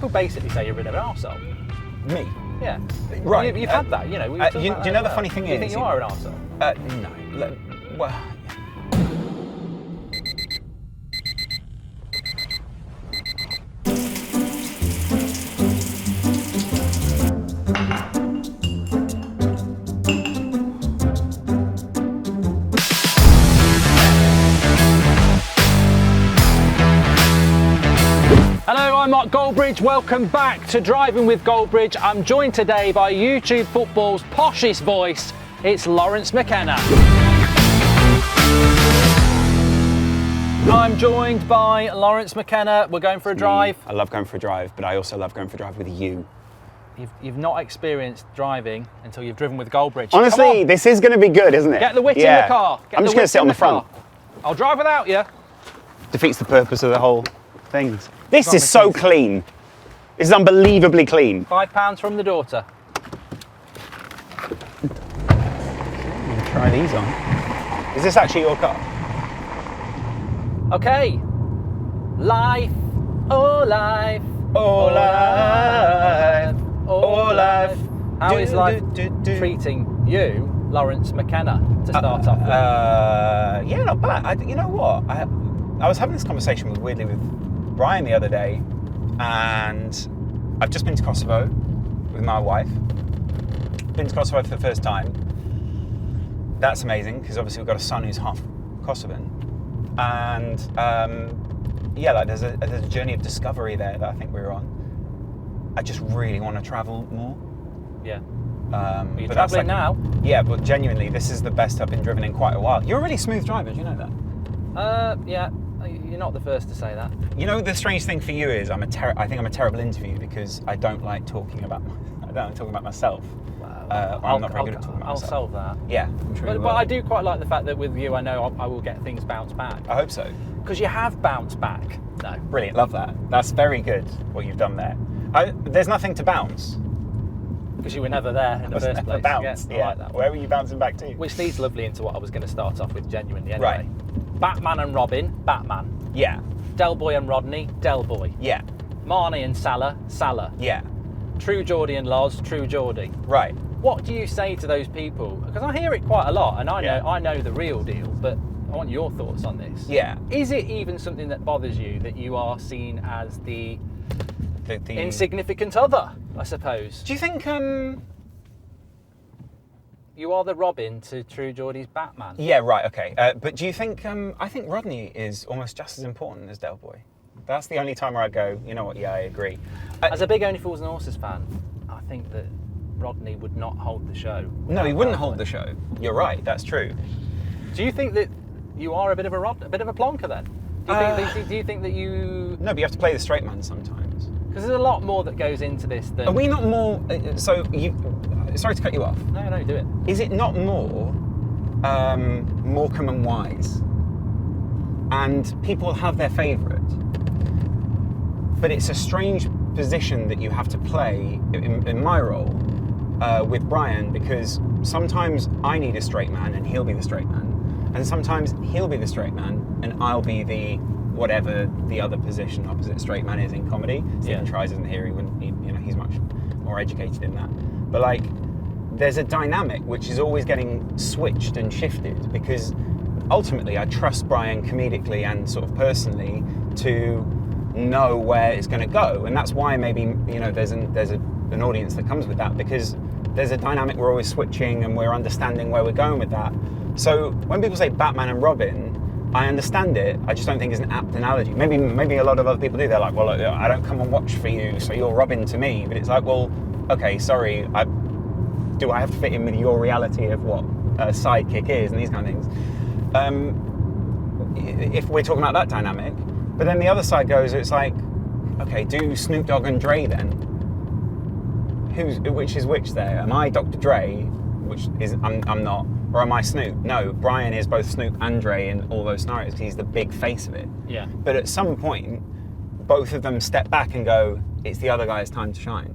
could basically say you're a bit of an arsehole. Me? Yeah. Right. You've had that, you know. Do you know the funny thing is? Do you think you are an arsehole? No. Well... Hello, I'm Mark Goldbridge. Welcome back to Driving with Goldbridge. I'm joined today by YouTube football's poshest voice. It's Laurence McKenna. I'm joined by Laurence McKenna. We're going for a drive. I love going for a drive, but I also love going for a drive with you. You've not experienced driving until you've driven with Goldbridge. Honestly, this is going to be good, isn't it? Get the wit in the car. I'm just going to sit on the front. I'll drive without you. Defeats the purpose of the whole thing. This is so clean. This is unbelievably clean. £5 from the daughter. Try these on. Is this actually your car? Okay. Life, oh life, oh life, oh life. How is life treating you, Laurence McKenna, to start off with? Yeah, not bad. You know what? I was having this conversation weirdly with Brian the other day, and I've just been to Kosovo with my wife. Been to Kosovo for the first time. That's amazing, because obviously we've got a son who's half Kosovan. And yeah, like there's a journey of discovery there that I think we're on. I just really want to travel more. Yeah. You're travelling now? Yeah, but genuinely, this is the best I've been driven in quite a while. You're a really smooth driver, do you know that? Yeah. You're not the first to say that. You know, the strange thing for you is I think I'm a terrible interview because I don't like talking about myself. I'm not very good at talking about myself. I'll solve that. Yeah, I'm sure you will. But I do quite like the fact that with you, I know I will get things bounced back. I hope so. Because you have bounced back. No. Brilliant, love that. That's very good what you've done there. There's nothing to bounce. Because you were never there in the first place. Bounce. Yeah. I like that. Where were you bouncing back to? Which leads lovely into what I was going to start off with genuinely anyway. Right. Batman and Robin, Batman. Yeah. Del Boy and Rodney, Del Boy. Yeah. Marnie and Salah, Salah. Yeah. True Geordie and Loz, True Geordie. Right. What do you say to those people? Because I hear it quite a lot, and I know the real deal, but I want your thoughts on this. Yeah. Is it even something that bothers you that you are seen as the insignificant other, I suppose? Do you think you are the Robin to True Geordie's Batman? Yeah, right, okay. But do you think, I think Rodney is almost just as important as Del Boy. That's the only time where I go, you know what, yeah, I agree. As a big Only Fools and Horses fan, I think that Rodney would not hold the show. No, he wouldn't hold the show. You're right, that's true. Do you think that you are a bit of a plonker then? Do you think that you... No, but you have to play the straight man sometimes. Because there's a lot more that goes into this than... Are we not more... Sorry to cut you off. No, do it. Is it not more Morecambe and Wise? And people have their favourite. But it's a strange position that you have to play in my role with Brian, because sometimes I need a straight man and he'll be the straight man. And sometimes he'll be the straight man and I'll be the whatever the other position opposite straight man is in comedy. Stephen Tries isn't here, he's much more educated in that. But like, there's a dynamic which is always getting switched and shifted, because ultimately I trust Brian comedically and sort of personally to know where it's going to go, and that's why maybe there's an audience that comes with that, because there's a dynamic we're always switching and we're understanding where we're going with that. So when people say Batman and Robin, I understand it. I just don't think it's an apt analogy. Maybe a lot of other people do. They're like, well, I don't come and watch for you, so you're Robin to me. But it's like, well, okay, sorry. Do I have to fit in with your reality of what a sidekick is and these kind of things? If we're talking about that dynamic, but then the other side goes, it's like, okay, do Snoop Dogg and Dre then? Which is which there? Am I Dr. Dre, which is I'm not, or am I Snoop? No, Brian is both Snoop and Dre in all those scenarios. He's the big face of it. Yeah. But at some point, both of them step back and go, it's the other guy's time to shine.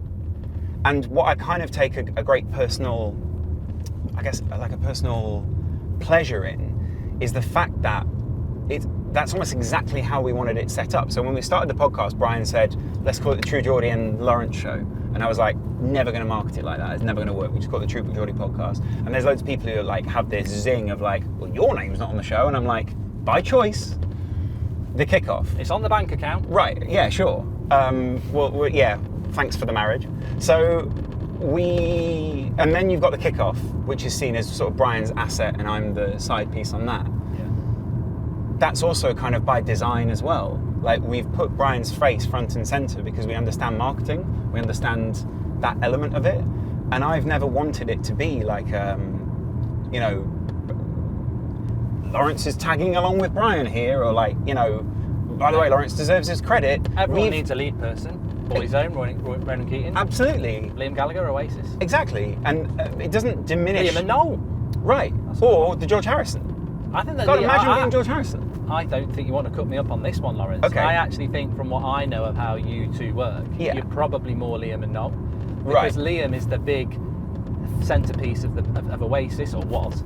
And what I kind of take a great personal, I guess, like a personal pleasure in, is the fact that that's almost exactly how we wanted it set up. So when we started the podcast, Brian said, let's call it the True Geordie and Laurence Show. And I was like, never going to market it like that. It's never going to work. We just call it the True Geordie Podcast. And there's loads of people who like have this zing of like, well, your name's not on the show. And I'm like, by choice, the kickoff. It's on the bank account. Right, yeah, sure. Well, yeah, thanks for the marriage. So and then you've got the kickoff, which is seen as sort of Brian's asset and I'm the side piece on that. That's also kind of by design as well. Like, we've put Brian's face front and center because we understand marketing, we understand that element of it, and I've never wanted it to be like, you know, Laurence is tagging along with Brian here, or like, you know, by the way, Laurence deserves his credit. Everyone needs a lead person. Boyzone, Ronan Keating. Absolutely. Liam Gallagher, Oasis. Exactly, and it doesn't diminish. Liam and Noel. Right, or the George Harrison. I think that. God, imagine being George Harrison. I don't think you want to cut me up on this one, Laurence. Okay. I actually think, from what I know of how you two work, you're probably more Liam and Noel. Because Liam is the big centrepiece of Oasis, or was.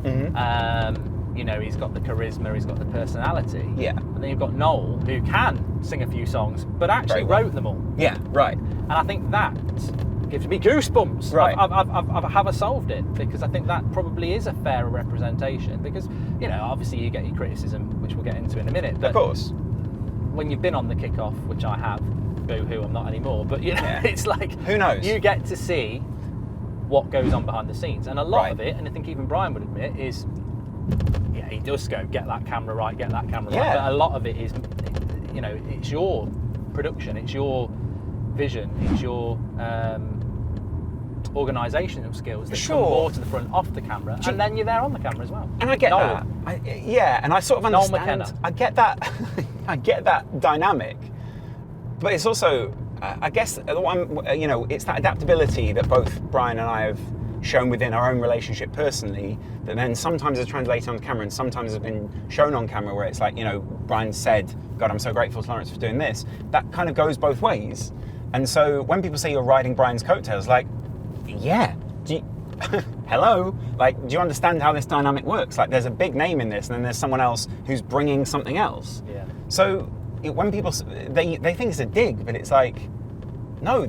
You know, he's got the charisma, he's got the personality. Yeah. And then you've got Noel, who can sing a few songs, but actually wrote them all. Yeah, right. And I think that gives me goosebumps. Right. Have I solved it? Because I think that probably is a fairer representation. Because, you know, obviously you get your criticism, which we'll get into in a minute. But of course. When you've been on the kickoff, which I have, boo-hoo, I'm not anymore. But, you know, it's like, who knows? You get to see what goes on behind the scenes. And a lot of it, and I think even Brian would admit, is, yeah, he does go, get that camera right, get that camera right. But a lot of it is, you know, it's your production, it's your vision, it's your organisational skills that come more to the front off the camera, and then you're there on the camera as well. And I get that. And I sort of understand. McKenna. I get that. I get that dynamic, but it's also, I guess, you know, it's that adaptability that both Brian and I have shown within our own relationship personally, that then sometimes is translated on camera and sometimes has been shown on camera, where it's like, you know, Brian said, God, I'm so grateful to Laurence for doing this. That kind of goes both ways. And so when people say you're riding Brian's coattails, like, yeah, hello, like, do you understand how this dynamic works? Like, there's a big name in this, and then there's someone else who's bringing something else. Yeah. So when people, they think it's a dig, but it's like, no,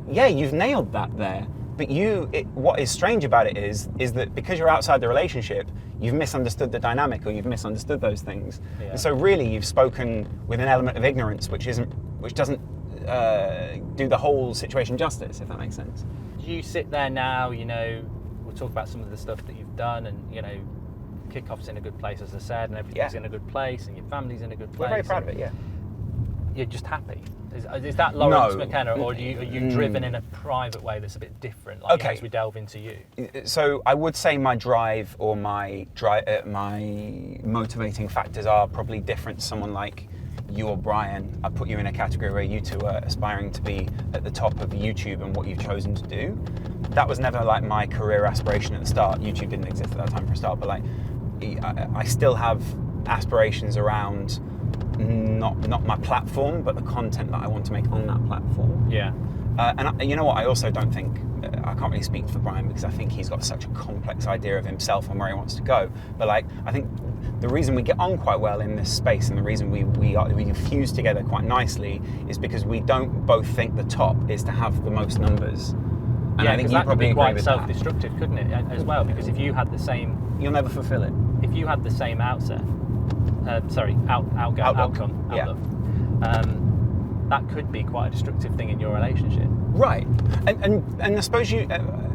you've nailed that there. But what is strange about it is that because you're outside the relationship, you've misunderstood the dynamic, or you've misunderstood those things. Yeah. And so really, you've spoken with an element of ignorance, which doesn't do the whole situation justice, if that makes sense. You sit there now, you know, we'll talk about some of the stuff that you've done, and, you know, kickoff's in a good place, as I said, and everything's in a good place, and your family's in a good place. We're very proud of it, yeah. You're just happy. Is that Laurence McKenna, or are you driven in a private way that's a bit different, like as we delve into you? So I would say my drive, or my motivating factors are probably different to someone like you or Brian. I put you in a category where you two are aspiring to be at the top of YouTube and what you've chosen to do. That was never like my career aspiration at the start. YouTube didn't exist at that time for a start, but like I still have aspirations around not my platform, but the content that I want to make on that platform. Yeah. You know what? I also don't think, I can't really speak for Brian because I think he's got such a complex idea of himself and where he wants to go. But like, I think the reason we get on quite well in this space, and the reason we fuse together quite nicely, is because we don't both think the top is to have the most numbers. And I think you that probably could be quite agree with self-destructive, couldn't it, as well? Because if you had the same, you'll never fulfill it. If you had the same outcome. That could be quite a destructive thing in your relationship. Right, and I suppose you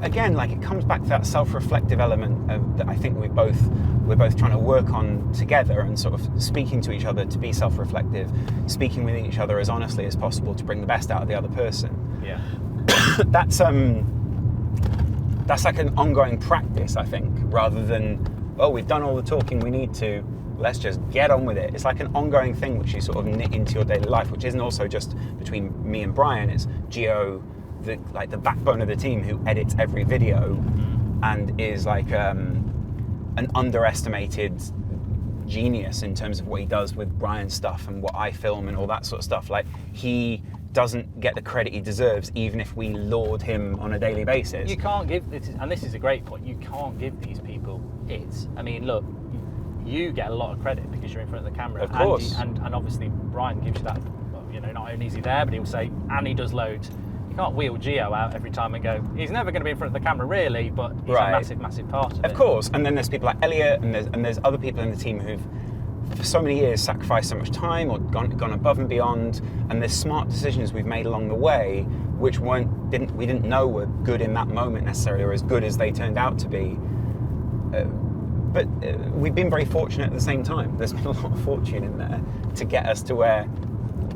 again, like, it comes back to that self-reflective element that I think we're both trying to work on together, and sort of speaking to each other to be self-reflective, speaking with each other as honestly as possible to bring the best out of the other person. Yeah, that's like an ongoing practice, I think, rather than, oh, we've done all the talking we need to, let's just get on with it. It's like an ongoing thing which you sort of knit into your daily life, which isn't also just between me and Brian. It's Gio, the backbone of the team, who edits every video and is like an underestimated genius in terms of what he does with Brian's stuff and what I film and all that sort of stuff. Like, he doesn't get the credit he deserves, even if we laud him on a daily basis. You can't give, and this is a great point, you can't give these people it. I mean, look, you get a lot of credit because you're in front of the camera. Of course. And obviously Brian gives you that, well, you know, not only is he there, but he'll say, and he does loads. You can't wheel Gio out every time and go, he's never going to be in front of the camera really, but he's a massive, massive part of it. Of course. And then there's people like Elliot, and there's other people in the team who've for so many years sacrificed so much time or gone above and beyond, and there's smart decisions we've made along the way which we didn't know were good in that moment necessarily, or as good as they turned out to be. But we've been very fortunate at the same time. There's been a lot of fortune in there to get us to where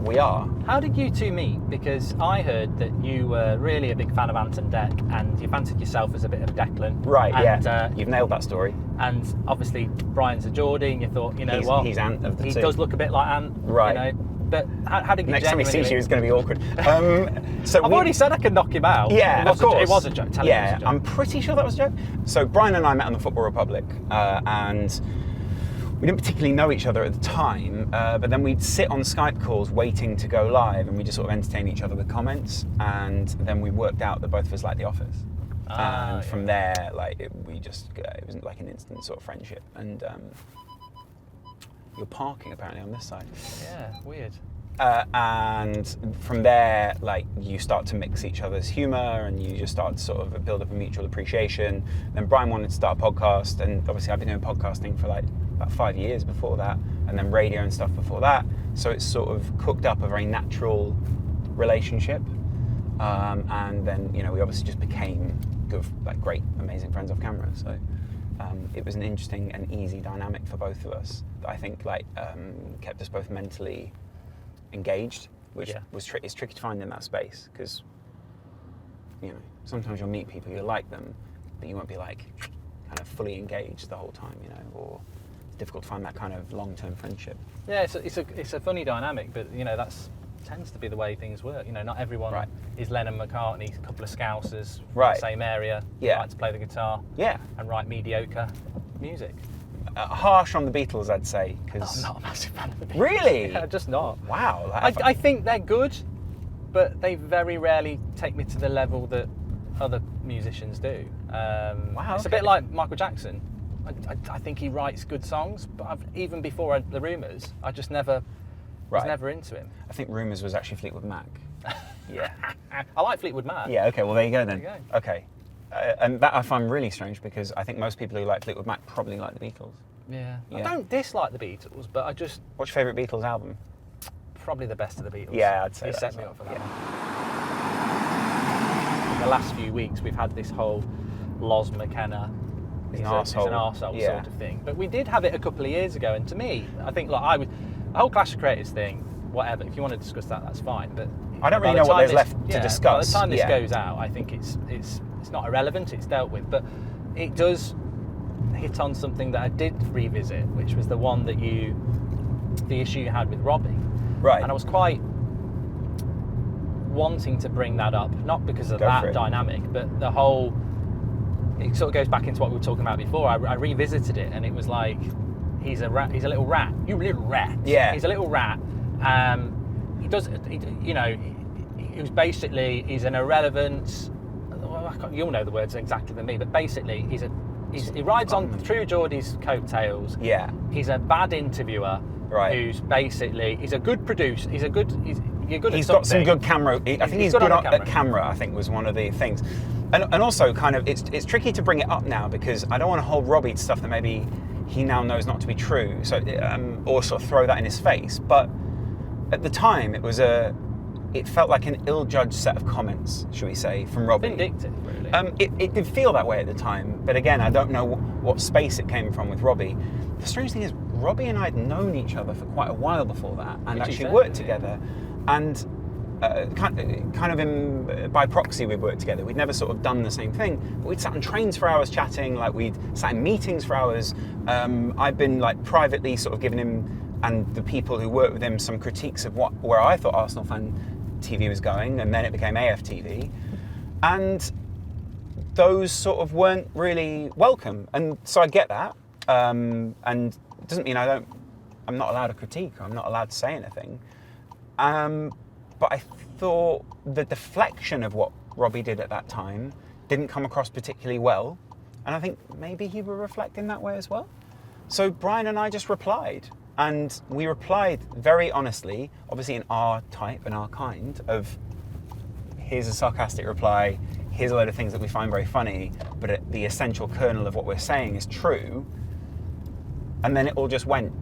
we are. How did you two meet? Because I heard that you were really a big fan of Ant and Dec, and you fancied yourself as a bit of Declan. Right, and, yeah. You've nailed that story. And obviously Brian's a Geordie, and you thought, you know what? He's Ant of the two. He does look a bit like Ant. Right. You know? But how did you Next time he sees you, it's going to be awkward. I've already said I could knock him out. Yeah, of course. It was a joke. Tell him it was a joke. I'm pretty sure that was a joke. So Brian and I met on the Football Republic, and we didn't particularly know each other at the time, but then we'd sit on Skype calls waiting to go live, and we just sort of entertain each other with comments, and then we worked out that both of us liked The Office. And from there, like, it was like an instant sort of friendship. And you're parking apparently on this side. Yeah, weird. And from there, like, you start to mix each other's humour, and you just start to sort of build up a mutual appreciation. Then Brian wanted to start a podcast, and obviously I've been doing podcasting for like about 5 years before that, and then radio and stuff before that. So it's sort of cooked up a very natural relationship. And then, you know, we obviously just became good, like, great, amazing friends off camera. So it was an interesting and easy dynamic for both of us that I think, like, kept us both mentally engaged, which is tricky to find in that space, because, you know, sometimes you'll meet people, you like them, but you won't be like kind of fully engaged the whole time, you know, or it's difficult to find that kind of long-term friendship. Yeah, it's a funny dynamic, but, you know, tends to be the way things work. You know, not everyone is Lennon McCartney, a couple of Scousers from the same area, like to play the guitar and write mediocre music. Harsh on the Beatles, I'd say, because I'm not a massive fan of the Beatles. Really? Yeah, just not. Wow. I think they're good, but they very rarely take me to the level that other musicians do. Wow. It's a bit like Michael Jackson. I think he writes good songs, but even before the Rumours, I just never was never into him. I think Rumours was actually Fleetwood Mac. Yeah. I like Fleetwood Mac. Yeah. Okay. Well, there you go then. There you go. Okay. And that I find really strange, because I think most people who like Fleetwood Mac probably like the Beatles. Yeah. I don't dislike the Beatles, but I just... What's your favourite Beatles album? Probably the best of the Beatles. Yeah, I'd say You that. set me up for that. In the last few weeks, we've had this whole LAURENCE MCKENNA. He's an arsehole sort of thing. But we did have it a couple of years ago, and to me, I think, like, the whole Clash of Creators thing, whatever, if you want to discuss that, that's fine. But I don't really know what there's left to discuss. By the time this goes out, I think it's not irrelevant, it's dealt with. But it does hit on something that I did revisit, which was the issue you had with Robbie. Right. And I was quite wanting to bring that up, not because of that dynamic, but the whole... It sort of goes back into what we were talking about before. I revisited it, and it was like, he's a little rat. You little rat. Yeah. He's a little rat. He was basically, he's an irrelevant... You'll know the words exactly than me, but basically he rides on through Geordie's coattails. Yeah. He's a bad interviewer. Right. Who's basically, he's a good producer. You're good He's at got some something. good camera. I think he's good at camera, I think, was one of the things. And also, kind of, it's tricky to bring it up now, because I don't want to hold Robbie to stuff that maybe he now knows not to be true, so or sort of throw that in his face. But at the time, it felt like an ill-judged set of comments, should we say, from Robbie. Vindictive, really. It did feel that way at the time, but again, I don't know what space it came from with Robbie. The strange thing is, Robbie and I had known each other for quite a while before that, and actually worked together. And kind of by proxy, we've worked together. We'd never sort of done the same thing, but we'd sat on trains for hours chatting, like we'd sat in meetings for hours. I've been, like, privately sort of giving him and the people who work with him some critiques of where I thought Arsenal Fan TV was going, and then it became AFTV. And those sort of weren't really welcome. And so I get that. And it doesn't mean I'm not allowed to critique, or I'm not allowed to say anything. But I thought the deflection of what Robbie did at that time didn't come across particularly well. And I think maybe he were reflecting that way as well. So Brian and I just replied. And we replied very honestly, obviously in our type and our kind of, here's a sarcastic reply, here's a load of things that we find very funny, but the essential kernel of what we're saying is true. And then it all just went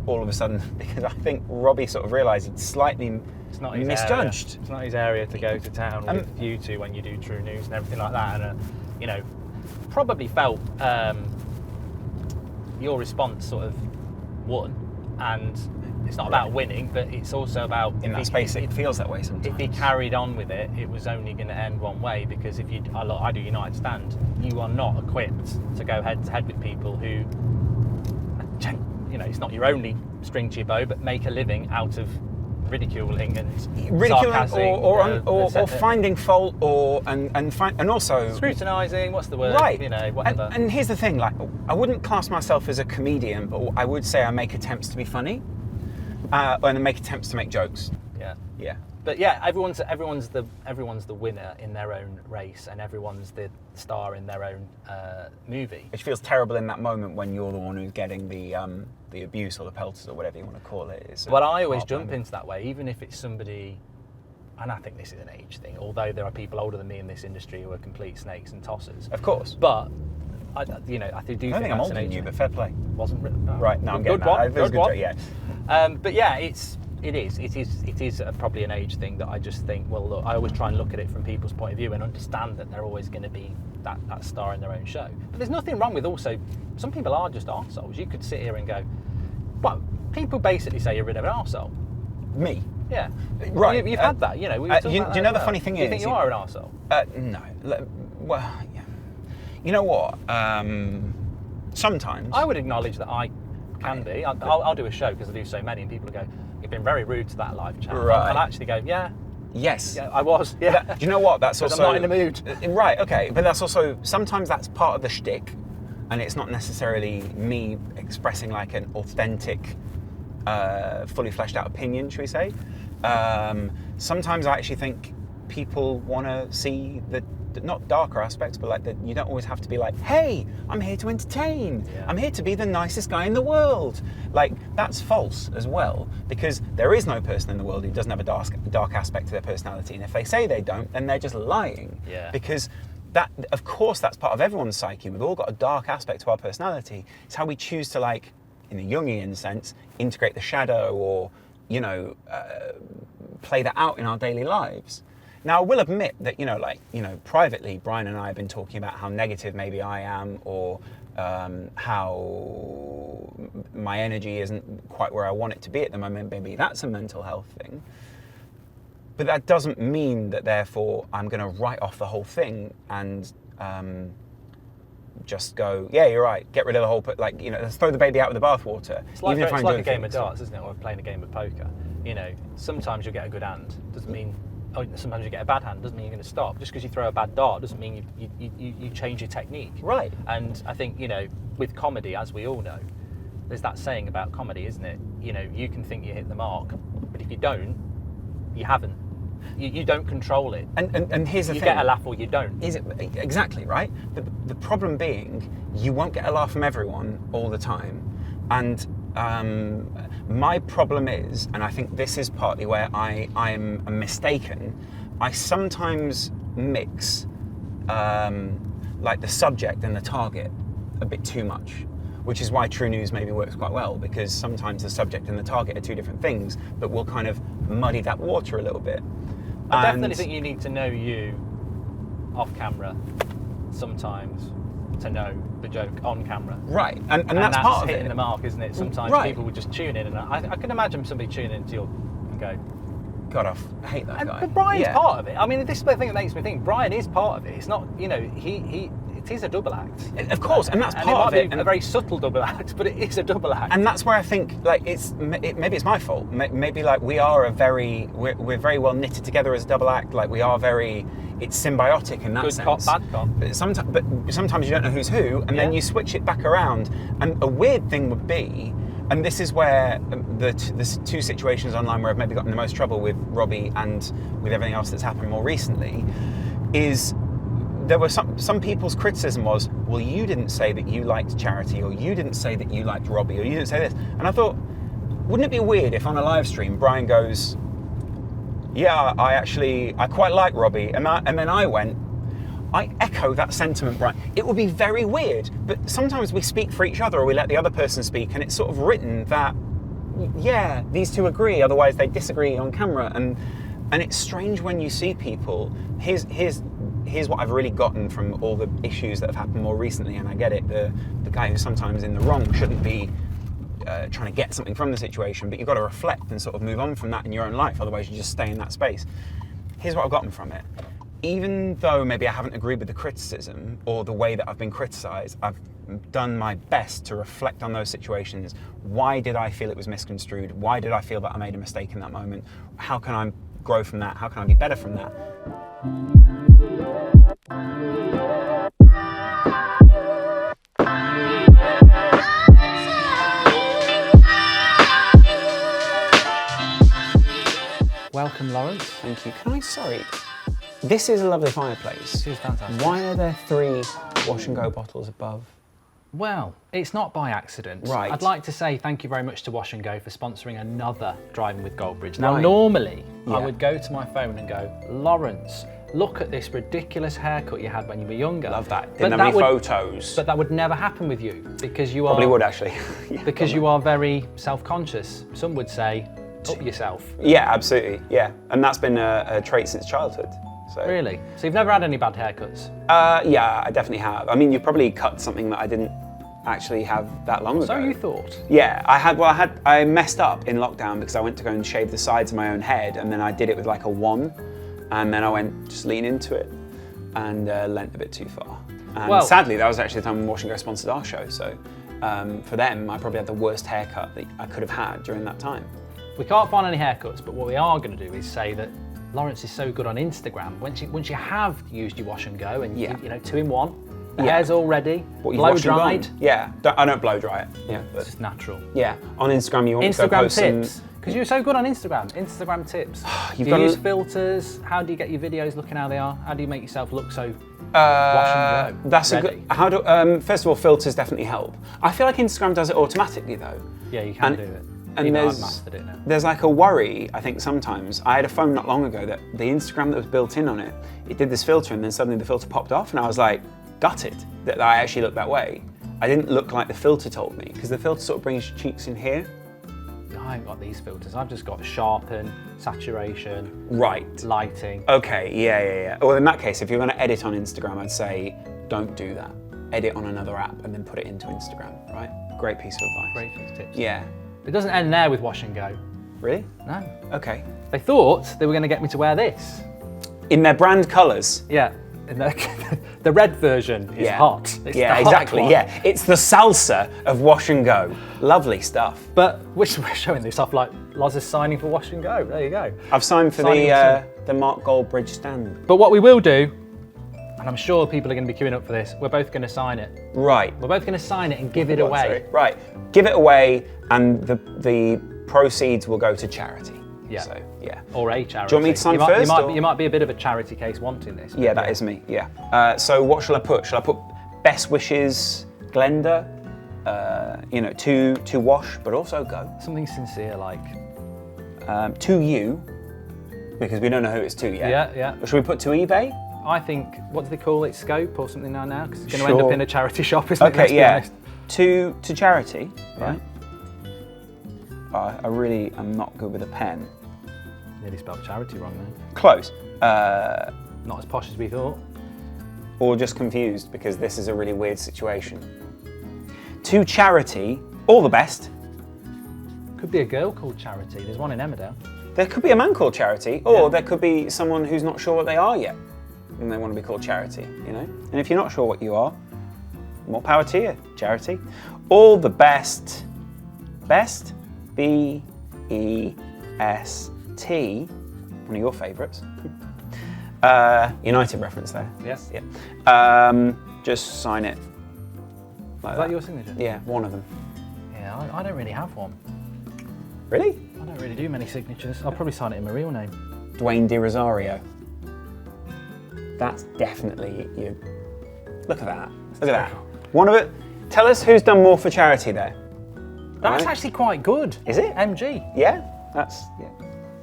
all of a sudden, because I think Robbie sort of realised he'd slightly misjudged. Area. It's not his area to go to town with you two when you do True News and everything like that. And, you know, probably felt your response sort of won. And it's not about winning, but it's also about... In that space, it feels that way sometimes. If he carried on with it, it was only going to end one way, because if I do United Stand, you are not equipped to go head-to-head with people who, you know, it's not your only string to your bow, but make a living out of ridiculing and sarcasming, or finding fault, and also scrutinising. What's the word? Right. You know, whatever. And here's the thing: like, I wouldn't class myself as a comedian, but I would say I make attempts to be funny, and I make attempts to make jokes. Yeah. Yeah. But yeah, everyone's the winner in their own race, and everyone's the star in their own movie. Which feels terrible in that moment when you're the one who's getting the abuse or the pelters or whatever you want to call it. Well, I always jump into that way, even if it's somebody, and I think this is an age thing, although there are people older than me in this industry who are complete snakes and tossers. Of course. But, I do I don't think think I'm older than you, but fair play. Wasn't really. Right, no, I'm getting good that. Good one. Yeah. But yeah, it is probably an age thing that I just think, well, look, I always try and look at it from people's point of view and understand that they're always going to be that star in their own show. But there's nothing wrong with also, some people are just arseholes. You could sit here and go, well, people basically say you're a bit of an arsehole. Me? Yeah. Right. You've had that, you know. Do you know the funny thing is... Do you think you are an arsehole? No. Well, yeah. You know what? Sometimes... I would acknowledge that I can be. I'll do a show because I do so many, and people will go, you've been very rude to that live chat. Right. I'll actually go, yeah. Yes. Yeah, I was. Yeah. Do you know what? That's also... I'm not in the mood. Right, okay. But that's also... Sometimes that's part of the shtick, and it's not necessarily me expressing like an authentic, fully fleshed out opinion, should we say. Sometimes I actually think people want to see the not darker aspects, but like that you don't always have to be like, hey, I'm here to entertain. Yeah. I'm here to be the nicest guy in the world. Like, that's false as well, because there is no person in the world who doesn't have a dark aspect to their personality. And if they say they don't, then they're just lying. Yeah. Because that, of course, that's part of everyone's psyche. We've all got a dark aspect to our personality. It's how we choose to, like, in a Jungian sense, integrate the shadow or, you know, play that out in our daily lives. Now, I will admit that, privately, Brian and I have been talking about how negative maybe I am, or how my energy isn't quite where I want it to be at the moment. Maybe that's a mental health thing. But that doesn't mean that, therefore, I'm going to write off the whole thing and just go, yeah, you're right, get rid of the whole, let's throw the baby out with the bathwater. It's like a game of darts, isn't it, or playing a game of poker. You know, sometimes you'll get a good hand, doesn't mean... sometimes you get a bad hand, doesn't mean you're going to stop. Just because you throw a bad dart doesn't mean you change your technique. Right. And I think, with comedy, as we all know, there's that saying about comedy, isn't it? You can think you hit the mark, but if you don't, you haven't. You don't control it. And here's the thing. You get a laugh or you don't. Is it exactly right? The problem being, you won't get a laugh from everyone all the time. And my problem is, and I think this is partly where I'm mistaken, I sometimes mix like the subject and the target a bit too much, which is why True News maybe works quite well, because sometimes the subject and the target are two different things, but we'll kind of muddy that water a little bit. I definitely think you need to know you off camera sometimes to know the joke on camera. Right, and that's part of it. Hitting the mark, isn't it? Sometimes people would just tune in, and I can imagine somebody tuning into you and go, God, I hate that guy. But Brian's part of it. I mean, this is the thing that makes me think Brian is part of it. It's not, it is a double act. Of course, and that's part of it. It might be a very subtle double act, but it is a double act. And that's where I think, like, maybe it's my fault. Maybe like we're very well knitted together as a double act. Like it's symbiotic in that Good sense. cop, bad cop. But sometimes you don't know who's who, and then you switch it back around. And a weird thing would be, and this is where the two situations online where I've maybe gotten the most trouble with Robbie and with everything else that's happened more recently, is there were some people's criticism was, well, you didn't say that you liked Charity, or you didn't say that you liked Robbie, or you didn't say this. And I thought, wouldn't it be weird if on a live stream Brian goes, yeah, I quite like Robbie, and then I went, I echo that sentiment, Brian. It would be very weird, but sometimes we speak for each other, or we let the other person speak, and it's sort of written that, yeah, these two agree, otherwise they disagree on camera, and it's strange when you see people. Here's what I've really gotten from all the issues that have happened more recently, and I get it, the guy who's sometimes in the wrong shouldn't be trying to get something from the situation, but you've got to reflect and sort of move on from that in your own life, otherwise you just stay in that space. Here's what I've gotten from it. Even though maybe I haven't agreed with the criticism or the way that I've been criticised, I've done my best to reflect on those situations. Why did I feel it was misconstrued? Why did I feel that I made a mistake in that moment? How can I grow from that? How can I be better from that? Welcome, Laurence. Thank you. Sorry, this is a lovely fireplace. This is fantastic. Why are there 3 wash and go bottles above? Well, it's not by accident. Right. I'd like to say thank you very much to Wash and Go for sponsoring another Driving with Goldbridge. Now, normally I would go to my phone and go, Laurence, look at this ridiculous haircut you had when you were younger. Love that. Didn't have any photos. But that would never happen with you because you Probably would actually. Yeah, because you are very self-conscious. Some would say, up yourself. Yeah, absolutely. Yeah, and that's been a trait since childhood. So. Really? So you've never had any bad haircuts? Yeah, I definitely have. I mean, you probably cut something that I didn't actually have that long ago. So you thought? Yeah, I messed up in lockdown because I went to go and shave the sides of my own head, and then I did it with like a wand, and then I went just lean into it and leant a bit too far. And sadly, that was actually the time when Wash and Go sponsored our show. So for them, I probably had the worst haircut that I could have had during that time. We can't find any haircuts, but what we are going to do is say that Laurence is so good on Instagram. Once you have used your Wash and Go, and you know, 2-in-1, the hair's all ready, blow dried. Yeah, I don't blow dry it. Yeah, but it's just natural. Yeah, on Instagram you want to go post tips. Because you're so good on Instagram. Instagram tips. Do you use filters? How do you get your videos looking how they are? How do you make yourself look so Wash and Go? That's ready? First of all, filters definitely help. I feel like Instagram does it automatically though. Yeah, you can do it. And there's like a worry, I think sometimes. I had a phone not long ago that the Instagram that was built in on it, it did this filter and then suddenly the filter popped off and I was like, gutted that I actually looked that way. I didn't look like the filter told me, because the filter sort of brings your cheeks in here. I haven't got these filters, I've just got sharpen, saturation, lighting. Okay, yeah. Well, in that case, if you're going to edit on Instagram, I'd say don't do that. Edit on another app and then put it into Instagram, right? Great piece of advice. Great tips. Yeah. It doesn't end there with Wash and Go. Really? No. Okay. They thought they were going to get me to wear this. In their brand colours? Yeah. The red version is hot. It's exactly. One. Yeah. It's the salsa of Wash and Go. Lovely stuff. But we're showing this off like Loz is signing for Wash and Go. There you go. I've signed for the Mark Goldbridge stand. But what we will do, and I'm sure people are going to be queuing up for this, we're both going to sign it. Right. We're both going to sign it and give it away. Sorry. Right. Give it away, and the proceeds will go to charity. Yeah. So, yeah. Or a charity. Do you want me to sign first? You might be a bit of a charity case wanting this. Yeah, that is me. Yeah. So what shall I put? Shall I put best wishes, Glenda? To Wash, but also Go. Something sincere like. To you, because we don't know who it's to yet. Yeah. Or should we put to eBay? I think, what do they call it, Scope or something now? Because it's going to end up in a charity shop, isn't it? Okay, yeah. To charity, right? I really am not good with a pen. Nearly spelled charity wrong then. Close. Not as posh as we thought. Or just confused, because this is a really weird situation. To charity, all the best. Could be a girl called Charity. There's one in Emmerdale. There could be a man called Charity, or there could be someone who's not sure what they are yet, and they want to be called Charity, you know? And if you're not sure what you are, more power to you, Charity. All the best. Best? B-E-S-T. One of your favourites. United reference there. Yes. Yeah. Just sign it. Like Is that your signature? Yeah, one of them. Yeah, I don't really have one. Really? I don't really do many signatures. I'll probably sign it in my real name. Dwayne Di Rosario. That's definitely you. Look at that. Look at that. One of it. Tell us who's done more for charity there. That's actually quite good. Is it? MG. Yeah. That's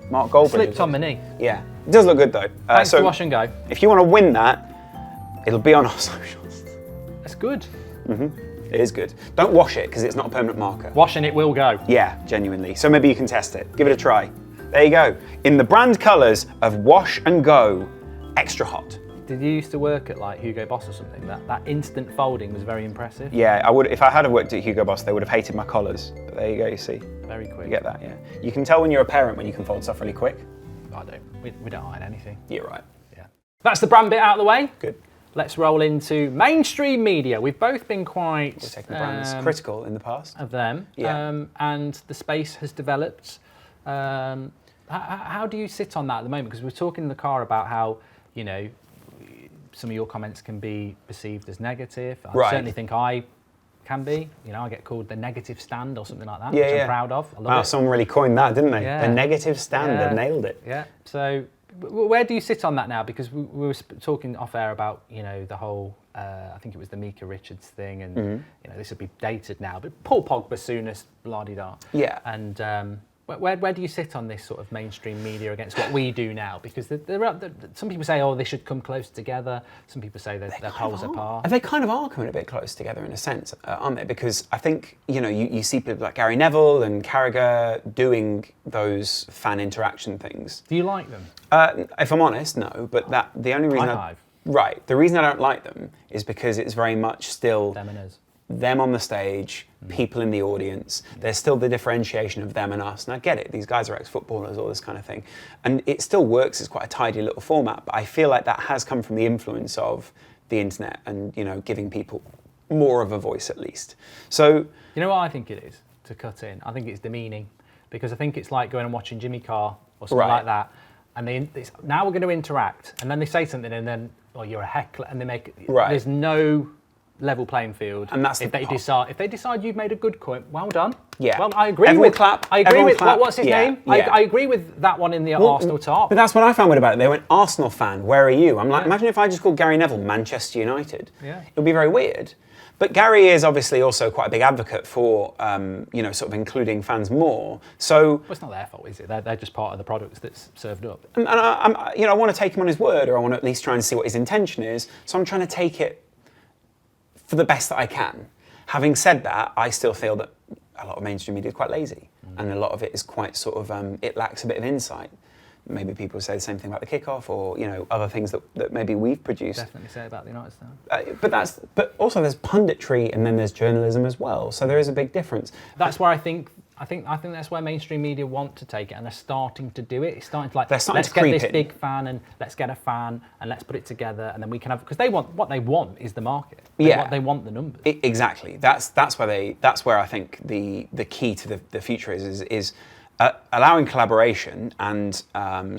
Mark Goldbridge. Slipped on my knee. Yeah. It does look good though. Thanks to Wash and Go. If you want to win that, it'll be on our socials. That's good. It is good. Don't wash it because it's not a permanent marker. Wash and it will go. Yeah, genuinely. So maybe you can test it. Give it a try. There you go. In the brand colours of Wash and Go, extra hot. Did you used to work at like Hugo Boss or something? That instant folding was very impressive. Yeah, I would. If I had worked at Hugo Boss, they would have hated my collars. But there you go. You see. Very quick. You get that? Yeah. You can tell when you're a parent when you can fold stuff really quick. I don't. We don't iron anything. You're right. Yeah. That's the brand bit out of the way. Good. Let's roll into mainstream media. We've both been quite brands critical in the past of them. Yeah. And the space has developed. How do you sit on that at the moment? Because we were talking in the car about how, you know, some of your comments can be perceived as negative. I certainly think I can be. You know, I get called the negative stand or something like that, which I'm proud of. I love it. Someone really coined that, didn't they? Yeah. The negative stand. They nailed it. Yeah. So where do you sit on that now? Because we were talking off air about, you know, the whole, I think it was the Mika Richards thing, and you know, this would be dated now, but Paul Pogba, soonest, blah-de-da. Yeah. And where do you sit on this sort of mainstream media against what we do now? Because some people say, oh, they should come close together. Some people say they're poles apart. They kind of are coming a bit close together in a sense, aren't they? Because I think, you know, you see people like Gary Neville and Carragher doing those fan interaction things. Do you like them? If I'm honest, no. But the only reason the reason I don't like them is because it's very much still them and us. Them on the stage, people in the audience. There's still the differentiation of them and us. And I get it, these guys are ex-footballers, all this kind of thing. And it still works, it's quite a tidy little format, but I feel like that has come from the influence of the internet and, you know, giving people more of a voice at least. So, you know what I think it is, to cut in? I think it's demeaning, because I think it's like going and watching Jimmy Carr or something like that, and now we're going to interact, and then they say something, and then, oh, you're a heckler, and they make, there's no level playing field. And that's if they decide you've made a good point, well done. Yeah. Well, I agree Everyone with clap. I agree with clap. What's his name? Yeah. I agree with that one in the Arsenal top. But that's what I found weird about it. They went, Arsenal fan, where are you? I'm like, imagine if I just called Gary Neville Manchester United. Yeah. It would be very weird. But Gary is obviously also quite a big advocate for, you know, sort of including fans more. So well, it's not their fault, is it? They're just part of the products that's served up. And I want to take him on his word, or I want to at least try and see what his intention is. So I'm trying to take it for the best that I can. Having said that, I still feel that a lot of mainstream media is quite lazy, and a lot of it is quite sort of, it lacks a bit of insight. Maybe people say the same thing about the kickoff, or, you know, other things that maybe we've produced. Definitely say about the United Stand. But also there's punditry and then there's journalism as well. So there is a big difference. That's where I think that's where mainstream media want to take it, and they're starting to do it. It's starting to let's get this big fan, and let's get a fan, and let's put it together, and then we can have, because what they want is the market. They want the numbers. Exactly. That's where I think the key to the future is allowing collaboration and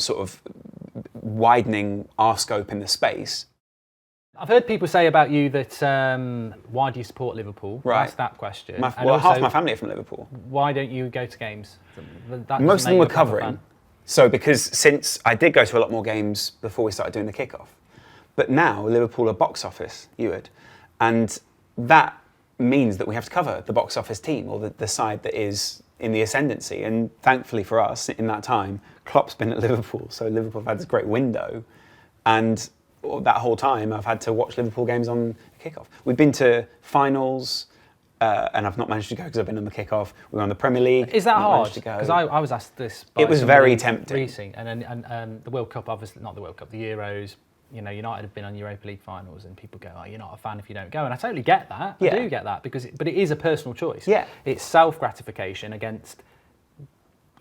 sort of widening our scope in the space. I've heard people say about you that why do you support Liverpool? Right. That's that question. Half my family are from Liverpool. Why don't you go to games? Most of them were covering. So because since I did go to a lot more games before we started doing the kickoff, but now Liverpool are box office, and that means that we have to cover the box office team, or the side that is in the ascendancy. And thankfully for us, in that time, Klopp's been at Liverpool, so Liverpool have had this great window, and that whole time I've had to watch Liverpool games on the kickoff. We've been to finals, and I've not managed to go because I've been on the kickoff. We were on the Premier League. Is that hard? Because I was asked this by it was very tempting. Recently, and the World Cup, obviously not the World Cup, the Euros. You know, United have been on Europa League finals, and people go, "Oh, you're not a fan if you don't go." And I totally get that. I do get that, but it is a personal choice. Yeah, it's self-gratification against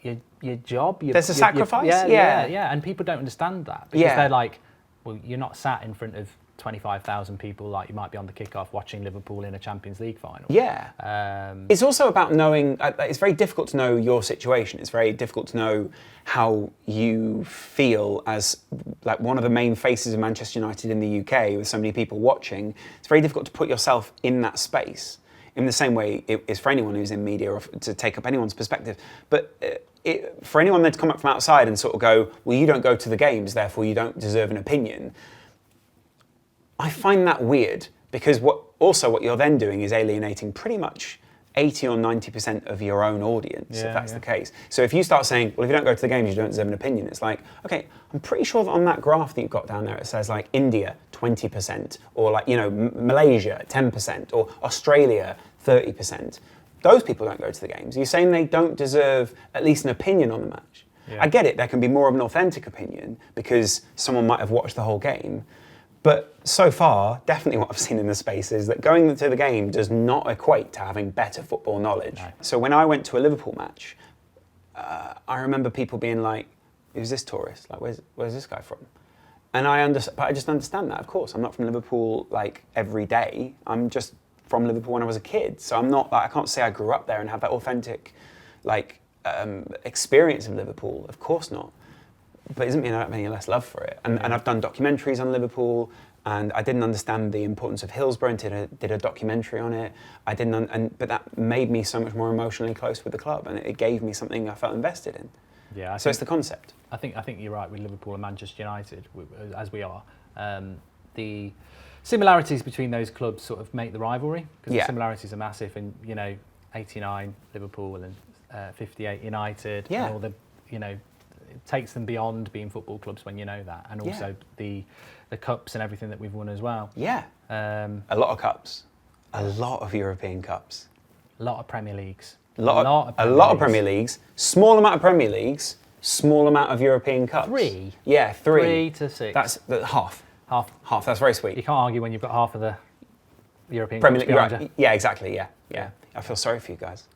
your job. There's a sacrifice. Yeah, and people don't understand that because they're like, well, you're not sat in front of 25,000 people like you might be on the kickoff watching Liverpool in a Champions League final. Yeah. It's also about knowing, it's very difficult to know your situation. It's very difficult to know how you feel as like one of the main faces of Manchester United in the UK with so many people watching. It's very difficult to put yourself in that space in the same way it is for anyone who's in media or to take up anyone's perspective. But for anyone that come up from outside and sort of go, well, you don't go to the games, therefore you don't deserve an opinion. I find that weird because what you're then doing is alienating pretty much 80 or 90% of your own audience, if that's the case. So if you start saying, well, if you don't go to the games, you don't deserve an opinion, it's like, okay, I'm pretty sure that on that graph that you've got down there, it says like India, 20%, or like, Malaysia, 10%, or Australia, 30%. Those people don't go to the games. You're saying they don't deserve at least an opinion on the match. Yeah. I get it, there can be more of an authentic opinion because someone might have watched the whole game. But so far, definitely what I've seen in the space is that going to the game does not equate to having better football knowledge. No. So when I went to a Liverpool match, I remember people being like, who's this tourist? Like, where's this guy from? And but I just understand that, of course. I'm not from Liverpool like every day. I'm just from Liverpool when I was a kid. So I'm not like, I can't say I grew up there and have that authentic like experience of Liverpool. Of course not. But it doesn't mean I don't have any less love for it. And I've done documentaries on Liverpool, and I didn't understand the importance of Hillsborough and did a documentary on it. But that made me so much more emotionally close with the club, and it gave me something I felt invested in. Yeah. So it's the concept. I think you're right with Liverpool and Manchester United, as we are. The similarities between those clubs sort of make the rivalry, because the similarities are massive. And 89 Liverpool and 58 United, and all the it takes them beyond being football clubs when you know that, and also the cups and everything that we've won as well. Yeah, a lot of cups, a lot of European cups, a lot of Premier Leagues, a lot of Premier Leagues, small amount of Premier Leagues, small amount of European cups. 3? Yeah, 3 to 6. That's half. Half. That's very sweet. You can't argue when you've got half of the European Premier cups League. behind Right. you. Yeah, exactly. Yeah. I feel sorry for you guys.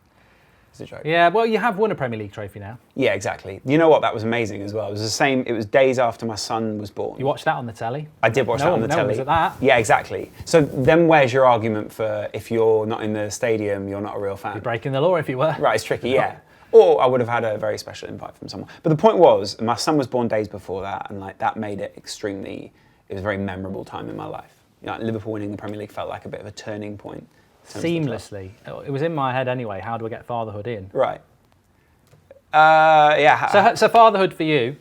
It's a joke. Yeah, well, you have won a Premier League trophy now. Yeah, exactly. You know what? That was amazing as well. It was the same. It was days after my son was born. You watched that on the telly? I did watch that on the telly. No one was at that. Yeah, exactly. So then where's your argument for if you're not in the stadium, you're not a real fan? You're breaking the law if you were. Right, it's tricky, yeah. Or I would have had a very special invite from someone. But the point was, my son was born days before that, and like that made it it was a very memorable time in my life. Liverpool winning the Premier League felt like a bit of a turning point. Seamlessly. It was in my head anyway, how do I get Fatherhood in? Right. Yeah. So Fatherhood for you,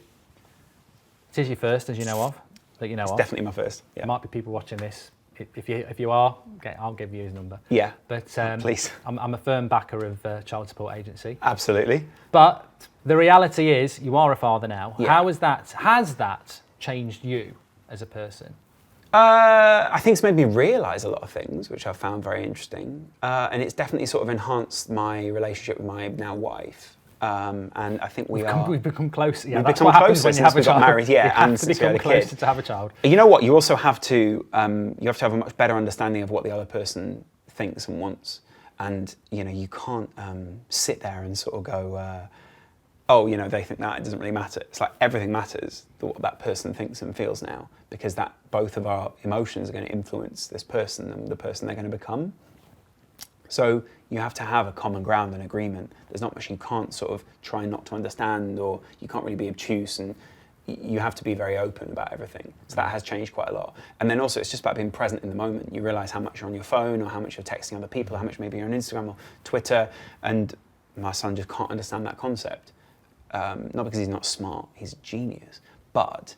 it is your first, as you know of, that you know it's of. Definitely my first. Yeah. There might be people watching this. If you are, I'll give you his number. Yeah. But please. I'm a firm backer of Child Support Agency. Absolutely. But the reality is, you are a father now. Yeah. How has that changed you as a person? I think it's made me realise a lot of things, which I've found very interesting. And it's definitely sort of enhanced my relationship with my now wife. And I think we've become closer. Yeah, we've that's become what happens closer when you have a since we got child. married. Yeah, you have and to become closer to have a child. You know what? You also have to have a much better understanding of what the other person thinks and wants. And you can't sit there and sort of go, they think that, it doesn't really matter. It's like everything matters, what that person thinks and feels now, because that both of our emotions are going to influence this person and the person they're going to become. So you have to have a common ground and agreement. There's not much you can't sort of try not to understand, or you can't really be obtuse, and you have to be very open about everything. So that has changed quite a lot. And then also it's just about being present in the moment. You realise how much you're on your phone, or how much you're texting other people, how much maybe you're on Instagram or Twitter, and my son just can't understand that concept. Not because he's not smart, he's a genius, but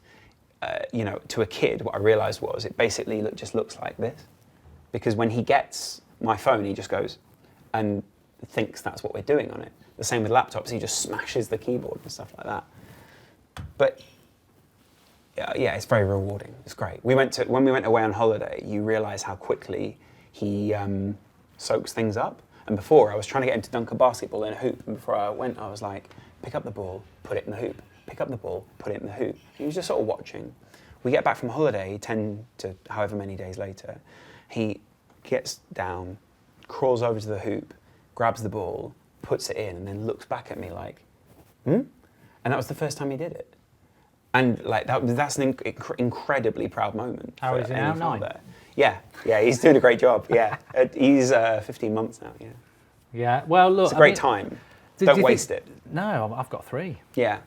to a kid, what I realised was it basically just looks like this. Because when he gets my phone, he just goes and thinks that's what we're doing on it. The same with laptops, he just smashes the keyboard and stuff like that. But yeah, it's very rewarding. It's great. When we went away on holiday, you realise how quickly he soaks things up. And before, I was trying to get him to dunk a basketball in a hoop, and before I went, I was like, pick up the ball, put it in the hoop. Pick up the ball, put it in the hoop. He was just sort of watching. We get back from holiday, 10 to however many days later. He gets down, crawls over to the hoop, grabs the ball, puts it in, and then looks back at me like, And that was the first time he did it. And like that's an incredibly proud moment. How is he now? 9? Yeah, he's doing a great job. Yeah, he's 15 months now. Yeah. Yeah. Well, look, it's a great time. Don't waste it. No, I've got 3. Yeah.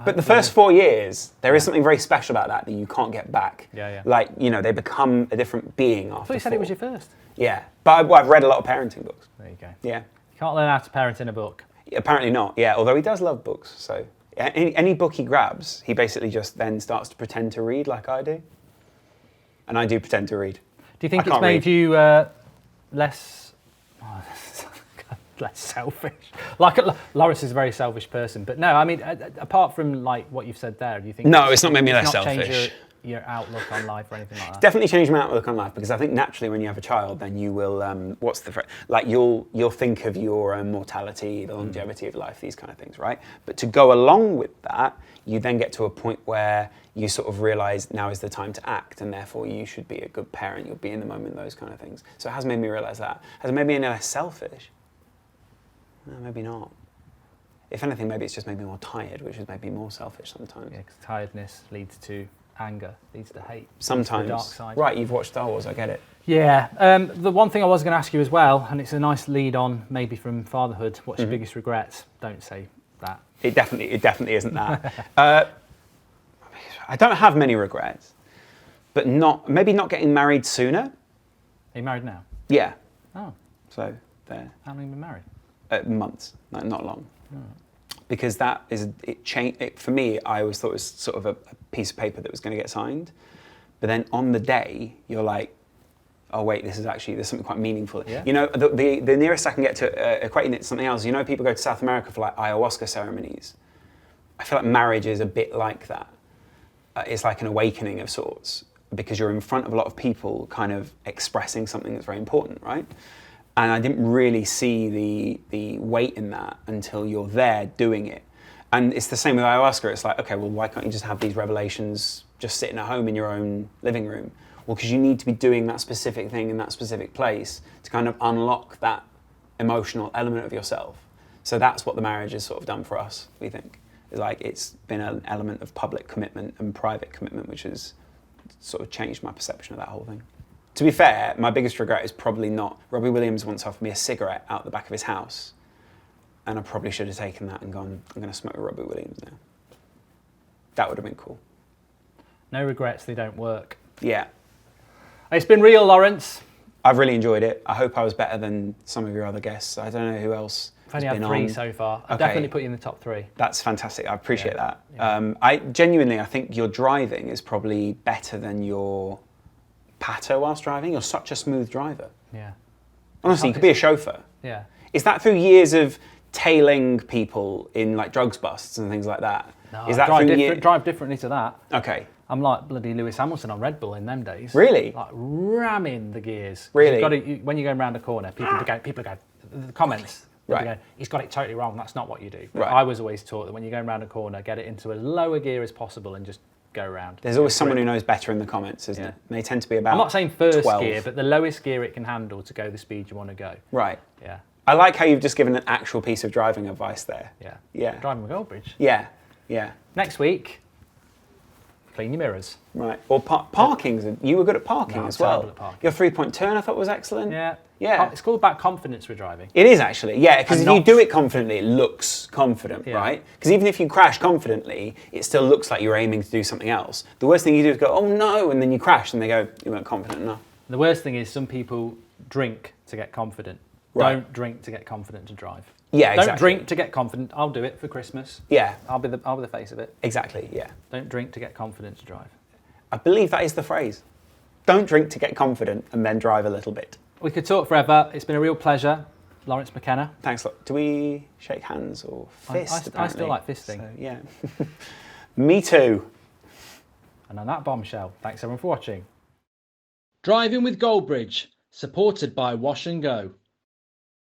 But the first 4 years, there is something very special about that you can't get back. Yeah. Like, they become a different being after. I thought you said it was your first. Yeah, but I've read a lot of parenting books. There you go. Yeah. You can't learn how to parent in a book. Apparently not, yeah, although he does love books, so any book he grabs, he basically just then starts to pretend to read like I do. and I do pretend to read. Do you think it's made you less selfish? Like, Lawrence is a very selfish person, but no, I mean, apart from like what you've said there, do you think? No, it's not made me less selfish. Change your outlook on life or anything like that? Definitely changed my outlook on life, because I think naturally when you have a child, then you will, what's the phrase? Like you'll think of your mortality, the longevity of life, these kind of things, right? But to go along with that, you then get to a point where you sort of realise now is the time to act, and therefore you should be a good parent, you'll be in the moment, those kind of things. So it has made me realise that. Has it made me any less selfish? No, maybe not. If anything, maybe it's just made me more tired, which has made me more selfish sometimes. Yeah, because tiredness leads to anger, leads to hate. Sometimes. The dark side. Right, you've watched Star Wars, I get it. Yeah. The one thing I was going to ask you as well, and it's a nice lead on maybe from Fatherhood, what's your biggest regrets? Don't say that. It definitely isn't that. I don't have many regrets, but maybe not getting married sooner. Are you married now? Yeah. Oh. So there. How long have you been married? Months, not long. Because that is, it changed, for me, I always thought it was sort of a piece of paper that was going to get signed. But then on the day, you're like, oh wait, there's something quite meaningful. Yeah. You know, the nearest I can get to equating it to something else, you know, people go to South America for like ayahuasca ceremonies. I feel like marriage is a bit like that. It's like an awakening of sorts, because you're in front of a lot of people kind of expressing something that's very important, right? And I didn't really see the weight in that until you're there doing it. And it's the same with ayahuasca. It's like, okay, well, why can't you just have these revelations just sitting at home in your own living room? Well, because you need to be doing that specific thing in that specific place to kind of unlock that emotional element of yourself. So that's what the marriage has sort of done for us, we think. It's like it's been an element of public commitment and private commitment, which has sort of changed my perception of that whole thing. To be fair, my biggest regret is probably not... Robbie Williams once offered me a cigarette out the back of his house, and I probably should have taken that and gone, I'm going to smoke with Robbie Williams now. That would have been cool. No regrets, they don't work. Yeah. It's been real, Lawrence. I've really enjoyed it. I hope I was better than some of your other guests. I don't know who else I've only had 3 so far. I'd definitely put you in the top 3. That's fantastic. I appreciate that. Yeah. I genuinely think your driving is probably better than your patter whilst driving. You're such a smooth driver. Yeah. Honestly, you could be a chauffeur. Yeah. Is that through years of tailing people in like drugs busts and things like that? No, is that drive differently to that. Okay. I'm like bloody Lewis Hamilton on Red Bull in them days. Really? Like ramming the gears. Really? When you're going around a corner, people go, the comments. Right. Go, he's got it totally wrong. That's not what you do. But Right. I was always taught that when you're going around a corner, get it into as low a gear as possible and just go around. There's always someone who knows better in the comments, isn't it? And they tend to be about I'm not saying first 12. gear, but the lowest gear it can handle to go the speed you want to go. Right. Yeah. I like how you've just given an actual piece of driving advice there. Yeah. Yeah. Driving with Goldbridge. Yeah. Yeah. Next week, clean your mirrors. Right. Or parking's. You were good at parking No, as well. terrible at parking. Your 3-point turn I thought was excellent. Yeah. Yeah. It's called about confidence with driving. It is actually, yeah, because if And you not- do it confidently, it looks confident, Yeah. right? Because even if you crash confidently, it still looks like you're aiming to do something else. The worst thing you do is go, oh no, and then you crash, and they go, you weren't confident enough. The worst thing is some people drink to get confident. Right. Don't drink to get confident to drive. Yeah, exactly. Don't drink to get confident. I'll do it for Christmas. Yeah, I'll be the face of it. exactly, yeah. Don't drink to get confident to drive. I believe that is the phrase. Don't drink to get confident and then drive a little bit. We could talk forever. It's been a real pleasure. Laurence McKenna. Thanks a lot. Do we shake hands or fist? I still like fisting. So, yeah. Me too. And on that bombshell, thanks everyone for watching. Driving with Goldbridge, supported by Wash and Go.